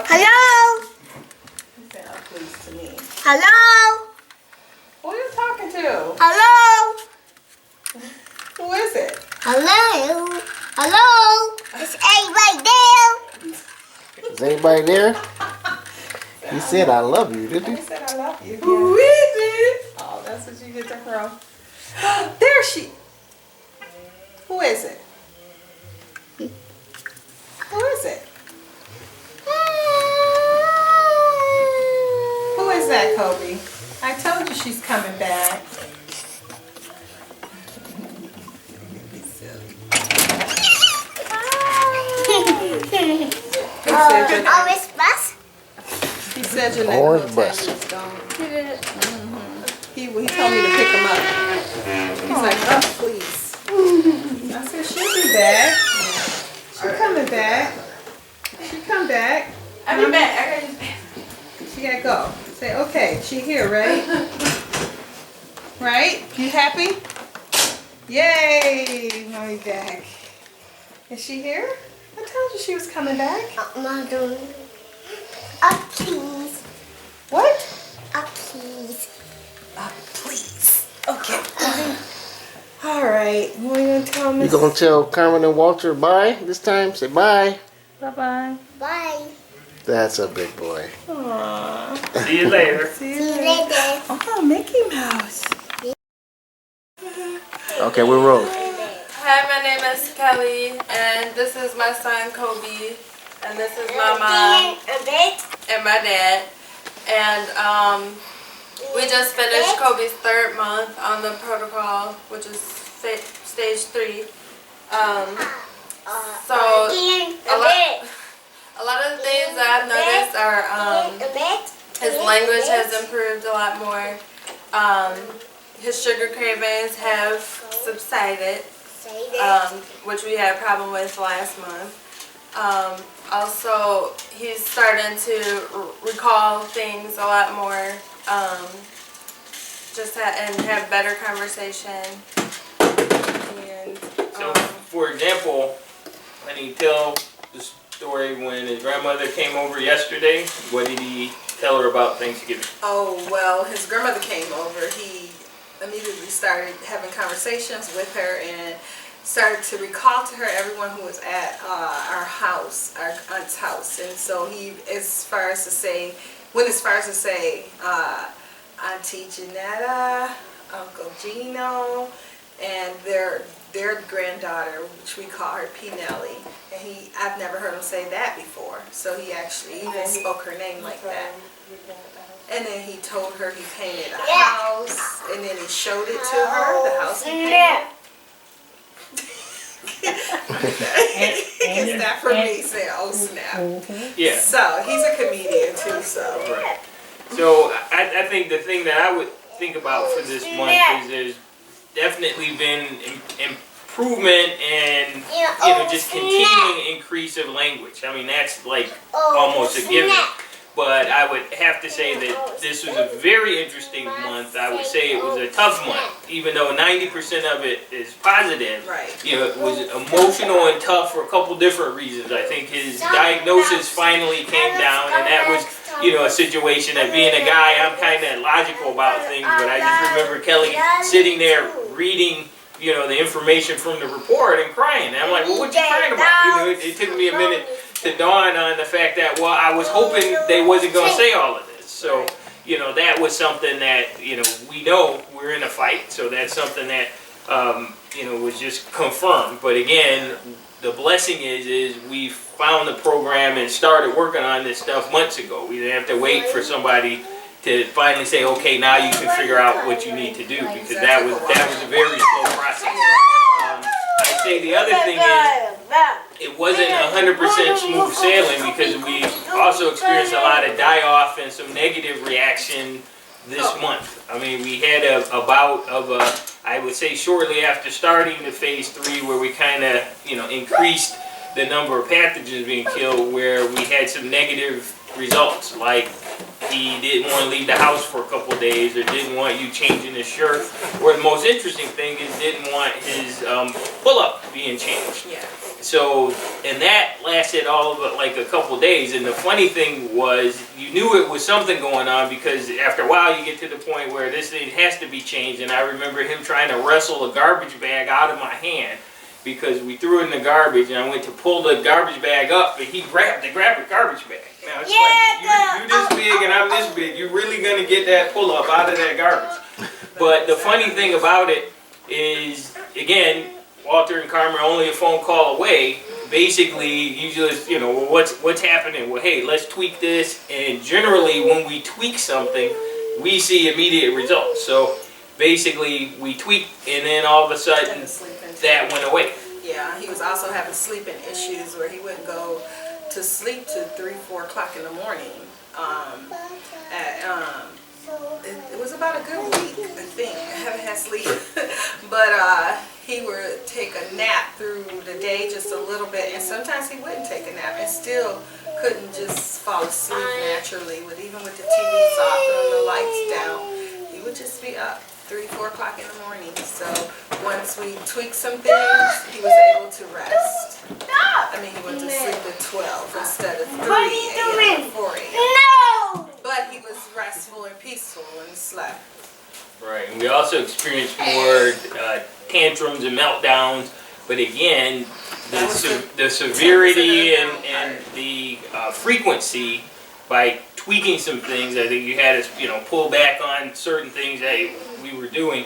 Hello. He said, "Oh, please" to me. Hello. Who are you talking to? Hello. Who is it? Hello. Hello. Is anybody there? Is anybody there? He said I love you, didn't He he? said, "I love you." Who is it? Oh, that's what you get to her. There she. Who is it? Who is it? Who is that, Koby? I told you she's coming back. Orange bus? He said your Orange name bus. was gone. He told me to pick him up. He's like, "Oh, please." I said, "She'll be back. She coming back. She come back. I'll be back. I gotta use the bathroom. She gotta go." Say, "Okay, she here, right? Right? You happy? Yay! Mommy back. Is she here? I told you she was coming back. Mother. Please. What? Please. Please. Okay. All right. What are you gonna tell me? You gonna tell Carmen and Walter bye this time? Say bye. Bye-bye. Bye. That's a big boy. Aww. See you later. See See you you later. later. Oh, Mickey Mouse. Okay, we're rolling. Hi, my name is Kelly, and this is my son Koby, and this is my mom and my dad. And we just finished Koby's 3rd month on the protocol, which is stage 3. So a lot of the things that I've noticed are his language has improved a lot more. His sugar cravings have subsided, which we had a problem with last month. Also, he's starting to recall things a lot more, and have better conversation. And, So, for example, when he tell the story when his grandmother came over yesterday, what did he tell her about Thanksgiving? Oh, well, his grandmother came over. He immediately started having conversations with her and started to recall to her everyone who was at our house, our aunt's house. And so he, as far as to say, Auntie Janetta, Uncle Gino, and their granddaughter, which we call her P. Nellie. And I've never heard him say that before. So he actually even spoke her name like that. And then he told her he painted a house, and then he showed it to her, the house he painted. It's not for me saying, "Oh snap." Yeah. So he's a comedian too. So. Right. So I think the thing that I would think about for this month is there's definitely been improvement and just continuing increase of language. I mean, that's like almost a given. But I would have to say that this was a very interesting month. I would say it was a tough month, even though 90% of it is positive. Right. It was emotional and tough for a couple different reasons. I think his diagnosis finally came down, and that was, a situation that being a guy, I'm kind of logical about things, but I just remember Kelly sitting there reading, the information from the report and crying. And I'm like, well, what you crying about? It took me a minute to dawn on the fact that, well, I was hoping they wasn't going to say all of this. So, that was something that, we know we're in a fight. So that's something that, was just confirmed. But again, the blessing is we found the program and started working on this stuff months ago. We didn't have to wait for somebody to finally say, okay, now you can figure out what you need to do, because that was a very slow process. I'd say the other thing is, it wasn't 100% smooth sailing, because we also experienced a lot of die-off and some negative reaction this month. I mean, we had a bout of I would say shortly after starting the phase 3, where we kind of, increased the number of pathogens being killed, where we had some negative results, like he didn't want to leave the house for a couple of days, or didn't want you changing his shirt. Or the most interesting thing is didn't want his pull-up being changed. Yeah. So, and that lasted all of it like a couple days. And the funny thing was, you knew it was something going on because after a while you get to the point where this thing has to be changed. And I remember him trying to wrestle a garbage bag out of my hand because we threw it in the garbage, and I went to pull the garbage bag up, and he grabbed the garbage bag. Now it's like, you're this big and I'm this big. You're really gonna get that pull up out of that garbage. But the funny thing about it is, again, Walter and Carmen are only a phone call away. Basically, you just, you know, well, what's happening? Well, hey, let's tweak this. And generally, when we tweak something, we see immediate results. So basically, we tweak, and then all of a sudden, that went away. Yeah, he was also having sleeping issues where he wouldn't go to sleep till 3, 4 o'clock in the morning. It was about a good week, I think. I haven't had sleep, but he would take a nap through the day just a little bit, and sometimes he wouldn't take a nap and still couldn't just fall asleep naturally. Even with the TVs off and the lights down, he would just be up 3, 4 o'clock in the morning. So once we tweaked some things, he was able to rest. I mean, he went to sleep at 12 instead of 3 a.m. or 4 a.m. No! But he was restful and peaceful when he slept. Right, and we also experienced more tantrums and meltdowns, but again, the severity and the frequency, by tweaking some things, I think you had us, you know, pull back on certain things that we were doing.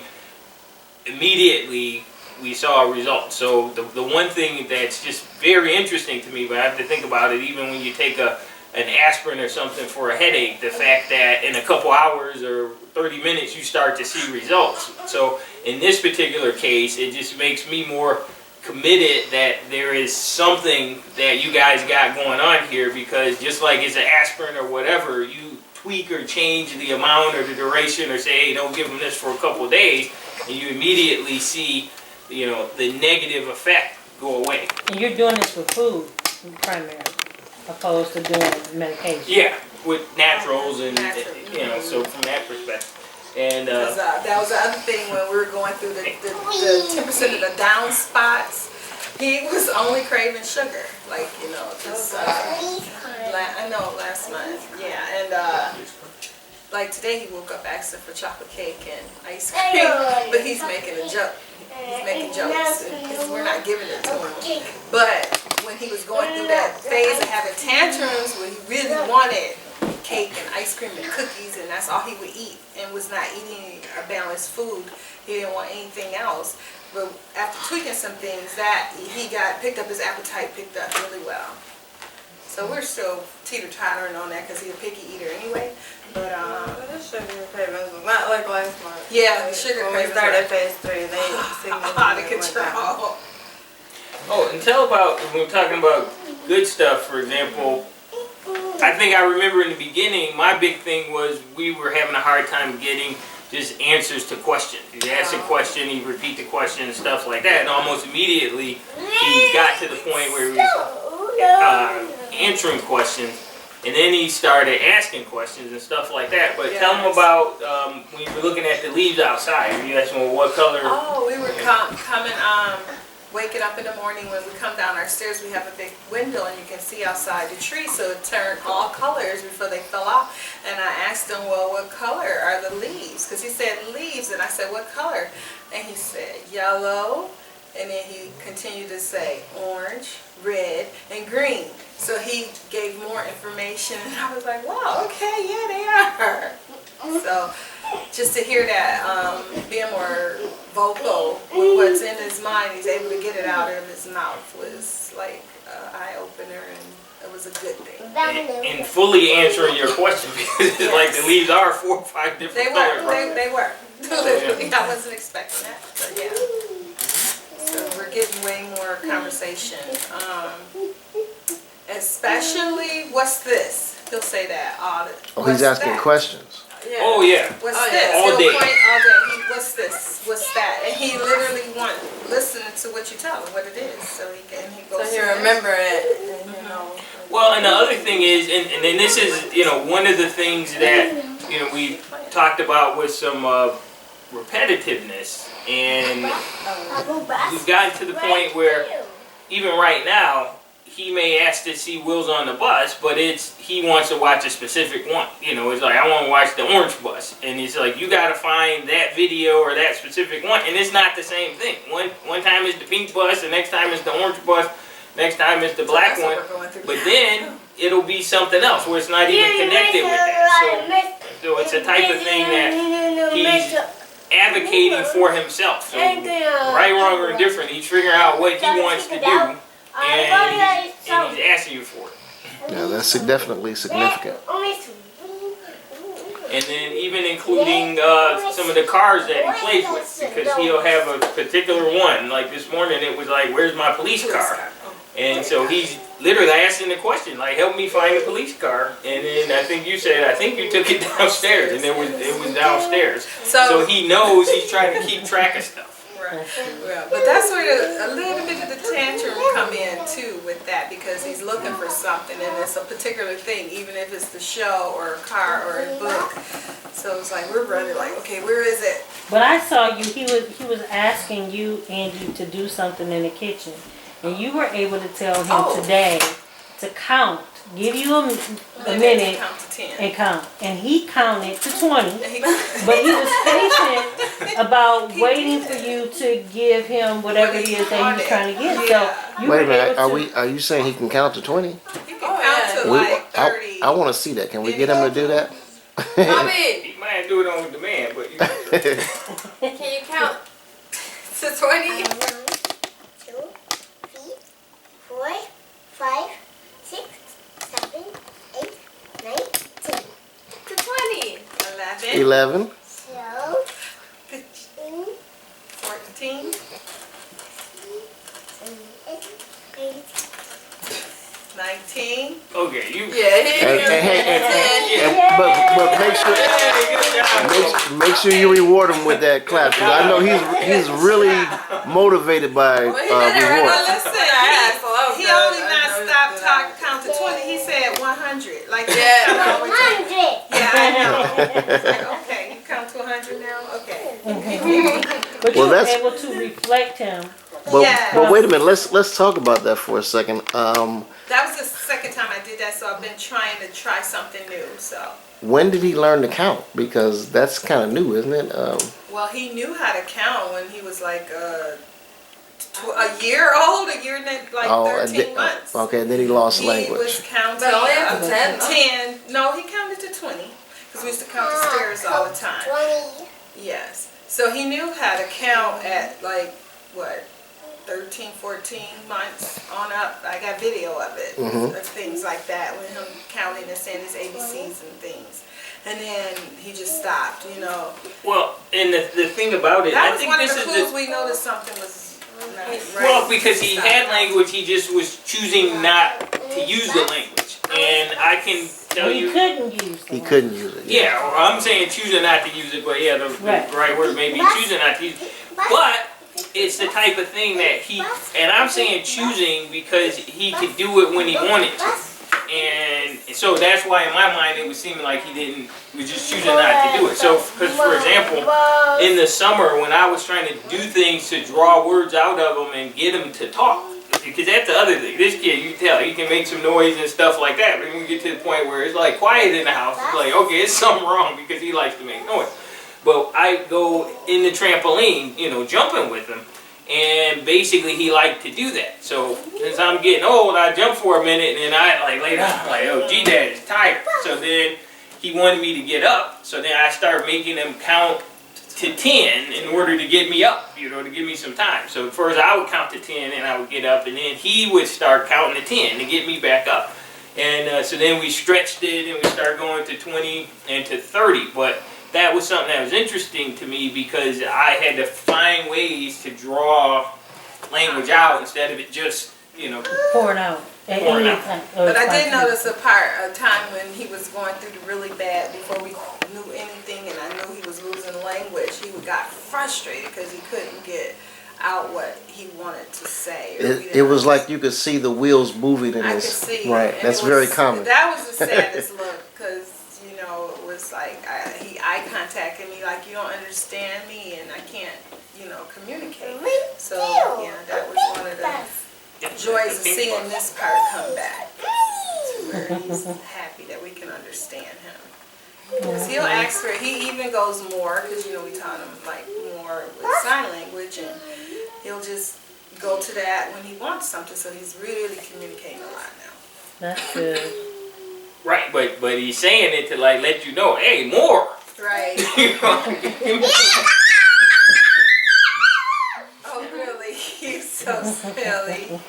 Immediately, we saw a result. So the one thing that's just very interesting to me, but I have to think about it, even when you take an aspirin or something for a headache, the fact that in a couple hours or 30 minutes you start to see results. So in this particular case, it just makes me more committed that there is something that you guys got going on here, because just like it's an aspirin or whatever, you tweak or change the amount or the duration, or say, hey, don't give them this for a couple of days, and you immediately see, you know, the negative effect go away. And you're doing this with food primarily, opposed to doing it with medication. Yeah, with naturals and you know, so from that perspective. And that was the other thing when we were going through the 10% of the down spots. He was only craving sugar, like, you know, just I know last month, yeah, and like today he woke up asking for chocolate cake and ice cream, but he's making a joke. He's making jokes because we're not giving it to him. But when he was going through that phase of having tantrums, when he really wanted cake and ice cream and cookies, and that's all he would eat, and was not eating a balanced food, he didn't want anything else. But after tweaking some things, that he picked up his appetite, picked up really well. So we're still teeter-tottering on that because he's a picky eater anyway. But the sugar cravings was not like last month. yeah, the sugar When we cravings started were phase 3, they out of significantly went down. control. oh, and tell about, when we're talking about good stuff, for example, I think I remember in the beginning, my big thing was we were having a hard time getting just answers to questions. He'd ask a question, he'd repeat the question and stuff like that, and almost immediately he got to the point where he was answering questions, and then he started asking questions and stuff like that. But tell him about when you were looking at the leaves outside. You asked him, well, what color? Oh, we were coming, waking up in the morning. When we come down our stairs, we have a big window and you can see outside the tree, so it turned all colors before they fell off. And I asked him, well, what color are the leaves? Because he said leaves, and I said, what color? And he said, yellow. And then he continued to say orange, red, and green. So he gave more information, and I was like, wow, okay, yeah, they are. So just to hear that, being more vocal with what's in his mind, he's able to get it out of his mouth, was like an eye-opener, and it was a good thing. And fully answering your question, because it's like the leaves are 4 or 5 different colors. Right? They were. Literally, I wasn't expecting that, but yeah. So we're getting way more conversation. Especially, what's this? He'll say that. Oh, he's asking questions. Yeah. Oh, yeah. What's Oh, this? yeah. All He'll day. point all day. what's this? What's that? And he literally listening to what you tell him, what it is. So he goes. So he remember it. And, you know. Well, and the other thing is, and then this is, you know, one of the things that, you know, we talked about with some repetitiveness, and we've gotten to the point where even right now, he may ask to see Wheels on the Bus, but he wants to watch a specific one. You know, it's like, I want to watch the Orange Bus, and it's like, you got to find that video or that specific one, and it's not the same thing. One time it's the pink bus, the next time it's the orange bus, next time it's the black one, but then it'll be something else where it's not even connected with that. So it's a type of thing that he's advocating for himself. So right, wrong, or indifferent, he's figuring out what he wants to do, and he's asking you for it. Yeah, that's definitely significant. And then even including some of the cars that he plays with, because he'll have a particular one. Like this morning, it was like, "Where's my police car?" And so he's literally asking the question, like, "Help me find the police car." And then I think you said, "I think you took it downstairs," and it was downstairs. So he knows he's trying to keep track of stuff. Right. Well, but that's where a little bit of the tantrum come in too with that, because he's looking for something, and it's a particular thing, even if it's the show or a car or a book. So it's like we're running like, okay, where is it? But I saw you. He was asking you, Angie, to do something in the kitchen, and you were able to tell him today to count. Give you a minute count to 10. and count. And he counted to 20. But he was patient about waiting for you to give him whatever it is that he was trying to get. So you Wait a were able minute, to, are you saying he can count to 20? You can count to like 30. I want to see that. Can we get him to do that? He might do it on demand, but you Can you count to 20? 1, 2, 3, 4, 5, 6, 7, 8, 9, 10. To 20. 11. 12, 15, 14, 19. okay, you. But make sure you reward him with that clap, because I know he's really motivated by reward. Well, listen, he only not stopped count to 20. He said 100. Like that. 100. Yeah, I know. It's like, okay, you count to 100 now? Okay. but you Well, were that's- able to reflect him. But wait a minute, let's talk about that for a second. That was the second time I did that, so I've been trying to try something new. So, When did he learn to count? Because that's kind of new, isn't it? well, he knew how to count when he was like a year old, a year and like 13 months. Okay, then he lost He language. was counting But only up up to to 10, 10. No, he counted to 20 because we used to count the stairs all the time. 20. Yes. So he knew how to count at like, what, 13, 14 months on up. I got video of it, of things like that, with him counting and saying his ABCs and things. And then he just stopped, you know. Well, and the thing about it, That I was think one of this the is clues we noticed something was not right. well, because he had language, he just was choosing not to use the language. And I can tell He you, couldn't use He them. couldn't use it. yeah, or I'm saying choosing not to use it, but yeah, the right word may be choosing not to use it. But it's the type of thing that and I'm saying choosing because he could do it when he wanted to. And so that's why in my mind it was seeming like he was just choosing not to do it. So, because for example, in the summer when I was trying to do things to draw words out of him and get him to talk, because that's the other thing. This kid, you can tell, he can make some noise and stuff like that, but when we get to the point where it's like quiet in the house, it's like, okay, it's something wrong because he likes to make noise. But I go in the trampoline, you know, jumping with him, and basically he liked to do that. So as I'm getting old, I jump for a minute, and then I like lay down, like, oh, G-Dad is tired. So then he wanted me to get up. So then I start making him count to 10 in order to get me up, you know, to give me some time. So first I would count to 10, and I would get up, and then he would start counting to 10 to get me back up. And so then we stretched it, and we started going to 20 and to 30. But that was something that was interesting to me because I had to find ways to draw language out instead of it just, you know, Pouring out. At Pouring any out. time. But I did notice a time when he was going through the really bad before we knew anything, and I knew he was losing language, he got frustrated because he couldn't get out what he wanted to say. It was like you could see the wheels moving in I could his. see. Right. And That's it was, very common. That was the saddest look because, you know, it was like he eye contacted me like, you don't understand me and I can't, you know, communicate. So, yeah, that was one of the joys of seeing this part come back. Where he's happy that we can understand him. Because he'll ask for, he even goes more, because, you know, we taught him like more with sign language, and he'll just go to that when he wants something, so he's really communicating a lot now. That's good. Right, but he's saying it to like let you know, hey, more. Right. You know? Oh, really? He's so silly.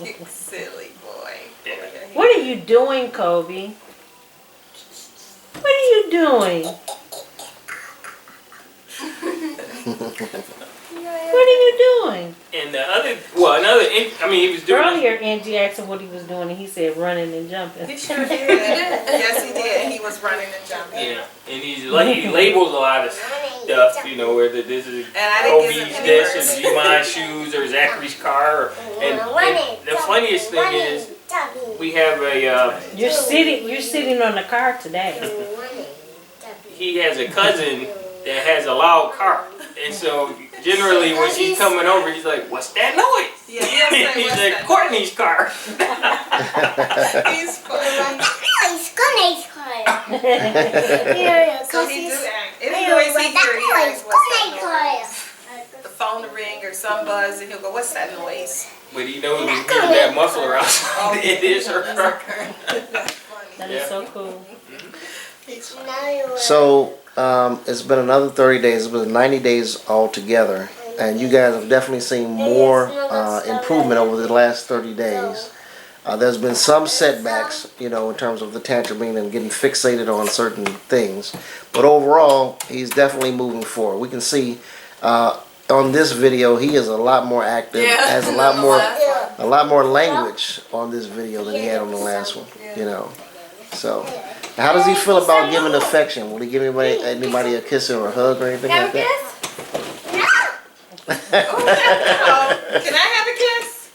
You silly boy. What are you doing, Koby? What are you doing? What are you doing? And the other, he was doing. Earlier, Angie asked him what he was doing, and he said running and jumping. He sure did. Yes, he did. He was running and jumping. Yeah, and he labels a lot of stuff, you know, whether this is And I didn't give Kobe's him this any or Zimon's shoes or Zachary's car. And the funniest thing is, we have a, You're sitting on the car today. he has a cousin that has a loud car. And so generally when she's coming over, he's like, what's that noise? Yeah, he'll say, He's what's like, that? Courtney's car. He's funny. So he do act. Any noise he hears, he asks, what's that noise? The phone to ring or some buzz, and he'll go, what's that noise? But he knows when he hears that muffler outside, it is her car. That is so cool. So it's been another 30 days. It's been 90 days altogether, and you guys have definitely seen more improvement over the last 30 days. There's been some setbacks, you know, in terms of the tantruming and getting fixated on certain things, but overall, he's definitely moving forward. We can see on this video he is a lot more active, has a lot more language on this video than he had on the last one. You know, so. How does he feel about giving affection? Will he give anybody a kiss or a hug or anything like that? Can I have a kiss?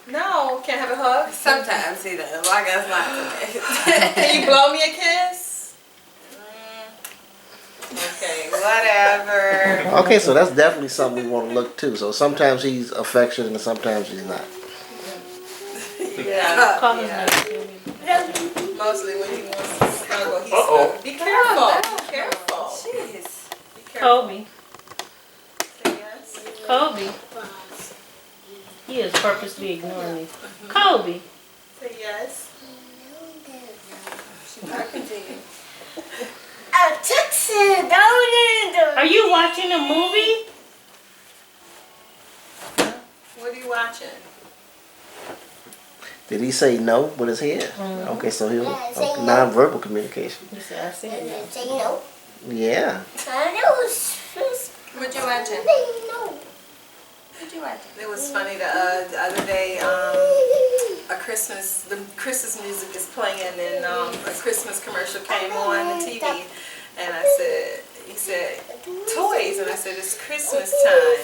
No. Can't have a hug? Sometimes he does. Well, I guess not today. Can you blow me a kiss? Okay, whatever. Okay, so that's definitely something we want to look to. So sometimes he's affectionate and sometimes he's not. Yeah. Call his name. Mostly when he wants to snuggle, he's snuggle. Be careful. Be careful. Jeez. Be careful. Koby. Say yes. Koby. He is purposely ignoring me. Koby. Say yes. She's talking to you. Are you watching a movie? What are you watching? Did he say no with his head? Okay, so he'll non-verbal communication. He said, I said no. Say no. Yeah. What you watching? What you watching? It was funny the other day. The Christmas music is playing, and a Christmas commercial came on the TV, and he said, toys, and I said, it's Christmas time.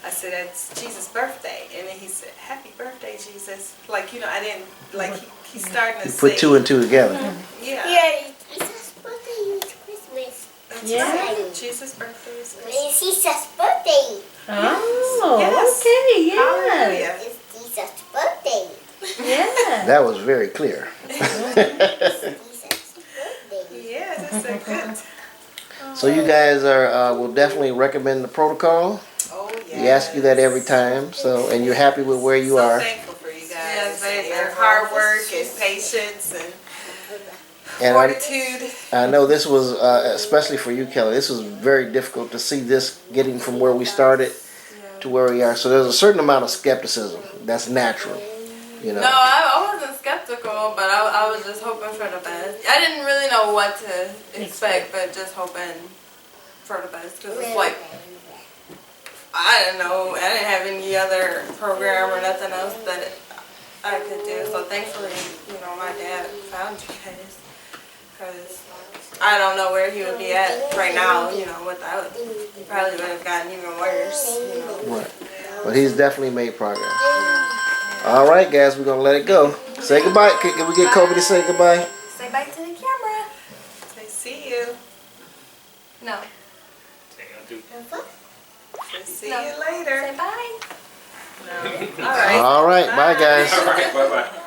I said, that's Jesus' birthday, and then he said, happy birthday, Jesus. Like, you know, I didn't, like, he's starting to You put two and two together. Yeah. Jesus' birthday is Christmas. That's Yeah. right. Jesus' birthday is Christmas. It's Jesus' birthday. Oh, Yes. okay, yeah. Hallelujah. It's Jesus' birthday. Yeah. That was very clear. Jesus' birthday. Yeah, that's so good. So you guys will definitely recommend the protocol. Oh, yeah. We ask you that every time. So, and you're happy with where you are. So thankful for you guys. Yes, baby. Your hard work and patience and And fortitude. I know this was, especially for you, Kelly, this was very difficult to see this getting from where we started to where we are. So there's a certain amount of skepticism. That's natural, you know. No, I wasn't skeptical, but I was just hoping for the best. I didn't really know what to expect, but just hoping for the best. Because it's like, I don't know, I didn't have any other program or nothing else that I could do. So thankfully, you know, my dad found you guys. because I don't know where he would be at right now, you know, without, he probably would have gotten even worse, you know. Right. But he's definitely made progress. All right, guys, we're going to let it go. Say goodbye. Can we get Koby to say goodbye? Say bye to the camera. Say see you. No. Say see No. you later. Say bye. No. All right. All right. Bye, guys. All right, bye-bye.